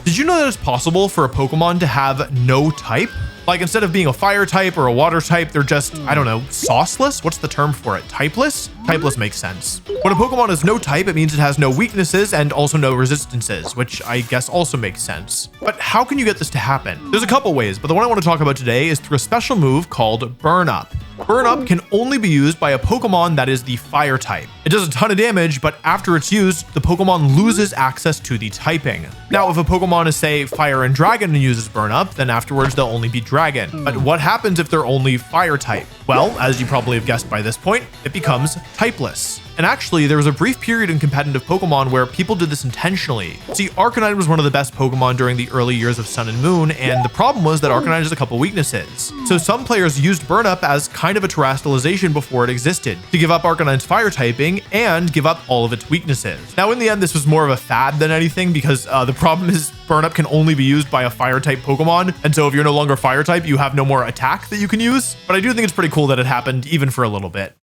Did you know that it's possible for a Pokemon to have no type? Like instead of being a fire type or a water type, they're just, I don't know, sauceless? What's the term for it? Typeless? Typeless makes sense. When a Pokemon has no type, it means it has no weaknesses and also no resistances, which I guess also makes sense. But how can you get this to happen? There's a couple ways, but the one I want to talk about today is through a special move called Burn Up. Burn Up can only be used by a Pokemon that is the fire type. It does a ton of damage, but after it's used, the Pokemon loses access to the typing. Now, if a Pokemon is, say, Fire and Dragon and uses Burn Up, then afterwards they'll only be Dragon. But what happens if they're only Fire type? Well, as you probably have guessed by this point, it becomes typeless. And actually, there was a brief period in competitive Pokemon where people did this intentionally. See, Arcanine was one of the best Pokemon during the early years of Sun and Moon, and the problem was that Arcanine has a couple weaknesses. So some players used Burn Up as kind of a terrestrialization before it existed, to give up Arcanine's fire typing and give up all of its weaknesses. Now, in the end, this was more of a fad than anything, because the problem is Burn Up can only be used by a fire type Pokemon, and so if you're no longer fire type, you have no more attack that you can use. But I do think it's pretty cool that it happened even for a little bit.